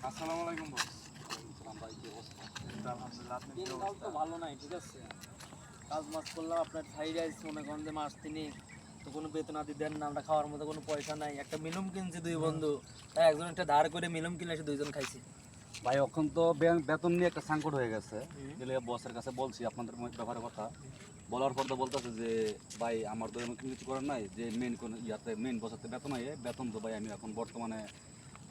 আসসালামু আলাইকুম বস। সালাম ভাই, কি অবস্থা? আলহামদুলিল্লাহ, আপনি কি দিনকাল অবস্থা? তো ভালো নাই, ঠিক আছে। কাজ মাস করলাম, আপনার সাইড আইস মনে করেন যে মাস তিনি তো কোনো বেতন আদি দেন না, আমরা খাওয়ার মতো কোনো পয়সা নাই। একটা মিলুম কিনছি দুই বন্ধু, তাই একজন একটা ধার করে মিলুম কিনে এসে দুইজন খাইছি। ভাই এখন তো বেতন নিয়ে একটা সংকট হয়ে গেছে। গেলে বসের কাছে বলছি আপনাদের ব্যাপারে কথা বলার পর তো বলতেছে যে ভাই আমার তো এমন কিছু করার নাই, যে মেন কোন ইয়াতে মেন বসাতে বেতন হয়, বেতন তো ভাই আমি এখন বর্তমানে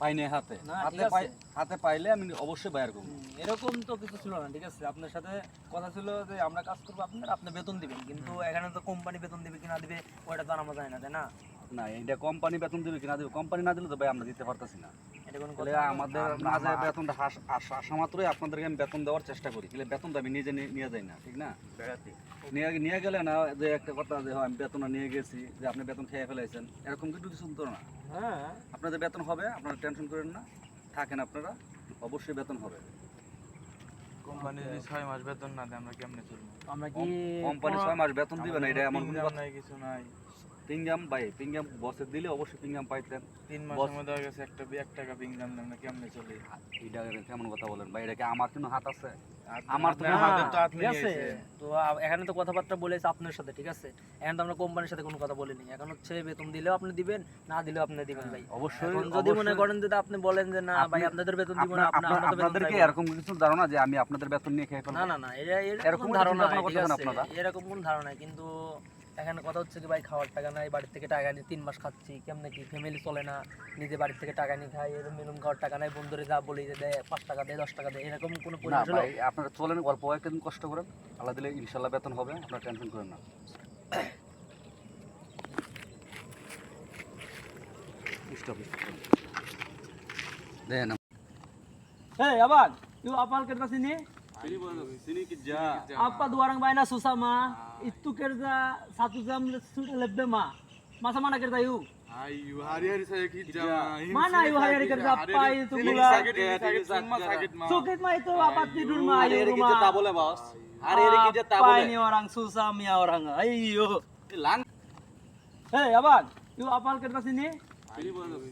পাই নাই হাতে না, ঠিক হাতে আছে। হাতে পাইলে আমি অবশ্যই বাইর করবো। এরকম তো কিছু ছিল না, ঠিক আছে। আপনার সাথে কথা ছিল যে আমরা কাজ করবো, আপনি বেতন দিবেন, কিন্তু এখানে তো কোম্পানি বেতন দিবে কিনা দিবে ওইটা তো আর আমরা জানি না, তাই না? না, এটা কোম্পানি বেতন দিবে কিনা দিবে, কোম্পানি না দিলে তো ভাই আমরা দিতে পারতেছি না। এটা কোনো তাহলে কথা না। আমাদের মাঝে বেতনটা আসা মাত্রই আপনাদেরকে আমি বেতন দেওয়ার চেষ্টা করি, তাহলে বেতনটা আমি নিজে নিয়ে যাই না, ঠিক না? নিয়ে গেলে না যে একটা কথা যে হয় আমি বেতনটা নিয়ে গেছি, যে আপনি বেতন খেয়ে ফেলাইছেন, এরকম কিন্তু কিছু তো না। হ্যাঁ, আপনাদের বেতন হবে, আপনারা টেনশন করেন না, থাকেন আপনারা, অবশ্যই বেতন হবে। কোম্পানি যদি 6 মাস বেতন না দেয় আমরা কেমনে চলবো? আমরা কি কোম্পানি 6 মাস বেতন দিবে না, এটা এমন কোনো ইনকাম কথা। নাই, কিছু নাই। পিঙ্গাম ভাই, পিঙ্গাম বসে দিলে অবশ্যই পিঙ্গাম পাইতেন। 3 বস- মাসের মধ্যে হয়ে গেছে একটা 1 টাকা ইনকাম নেই, আমরা কেমনে চলি? এটা কেমন কথা বলেন ভাই, এটা কি আমার কোনো হাত আছে? আর- আমার তো আপনার না, হাতে তো হাত ঠিক লেগে আছে। গেছে। তো এখানে তো কথাবার্তা বলেছে আপনার সাথে, ঠিক আছে। এখন তো আমরা কোম্পানির সাথে কোনো কথা বলিনি। এখন হচ্ছে বেতন দিলেও আপনি দিবেন, না দিলেও আপনি দিবেন ভাই। অবশ্যই এখন যদি মনে অবশ্যই। করেন যে আপনি বলেন যে না ভাই আপনি- আপনাদের বেতন দিব না, আমরা তো বেতন আপনাদেরকে চাইবো না। এরকম কিছু ধারণা যে আমি আপনাদের বেতন নিয়ে খেয়ে ফেলবো? না না না, এরকম এরকম কোনো ধারণা চিন্তা নাই, ভাবনা ঠিক করতেছেন আছে। আপনারা? এরকম কোন ধারণা নাই, কিন্তু এখানে কথা হচ্ছে কি ভাই, খাওয়ার টাকা নাই, বাড়ির থেকে টাকা নিয়ে 3 মাস খাচ্ছি, কেমনে কি ফ্যামিলি চলে না, নিজে বাড়ির থেকে টাকা নিয়ে খাই, এরকম মিনিমাম খাওয়ার টাকা নাই, বন্ধুরে যা বলি যে দেয় 5 টাকা দেয় 10 টাকা দেয়, এরকম কোনো না পরিবেশ হলো? ভাই, আপনারা চলেন, অল্প একদিন কষ্ট করেন, আল্লাহ দিলে ইনশাল্লাহ বেতন হবে, আপনারা টেনশন করেন না। Stop then. Hei, abang, yuk apal kertas ini. sini kerja. Apa dua orang bayar susah mah? Itu kerja 1 jam sudah lebih mah. Masa mana kerja yuk? Ayo, hari-hari saya kerja. Mana yuk hari-hari kerja apa itu Ini bulan? sakit, semua sakit mah. Sakit mah itu apa tidur mah ayo Hari-hari rumah. kerja tak boleh bos, hari-hari kerja tak Apa boleh. ini orang susah mia orang? Ayo. Lang. Hei, abang, yuk apal kertas ini.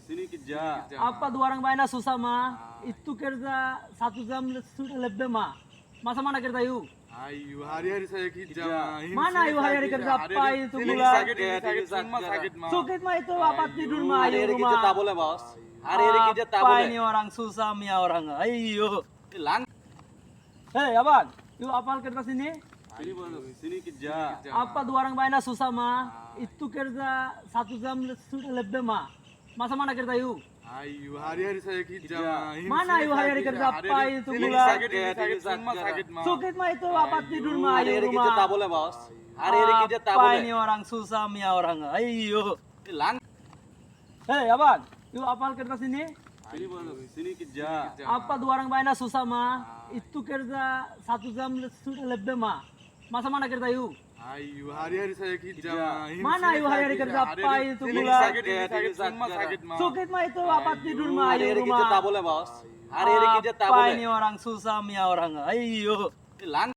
Sini kerja. Apa dua orang bayar susah mah? Itu kerja 1 jam sudah lebih mah. Masa mana kerja yuk? Ayo, hari-hari saya kerja. Mana yuk hari-hari kerja apa itu Ini bulan? sakit, semua sakit mah. Sakit mah itu apa tidur mah ayo Hari-hari kerja tak rumah. boleh bos, hari-hari kerja tak Apa boleh. ini orang susah mia orang? Ayo. Lang. Hei, abang, yuk apal kertas ini. Sini kerja. Apa dua orang bayar susah mah? Itu kerja 1 jam sudah lebih mah. Masa mana kerja yuk? Ayo, hari-hari saya kerja. Mana yuk hari-hari kerja apa itu Ini bulan? sakit, semua sakit mah. Sakit mah itu apa tidur mah ayo Hari-hari kerja tak rumah. boleh bos, hari-hari kerja tak Apa boleh. ini orang susah mia orang? Ayo. Lang. Hei, abang, yuk apal kertas ini. Sini kerja. Apa dua orang bayar susah mah? Itu kerja 1 jam sudah lebih mah. Masa mana kerja yuk? Ayo, hari-hari saya kerja. Mana yuk hari-hari kerja apa itu Ini bulan? sakit, semua sakit mah. Sakit mah itu apa tidur mah ayo Hari-hari kerja tak rumah. boleh bos, hari-hari kerja tak Apa boleh. ini orang susah mia orang? Ayo. Lang.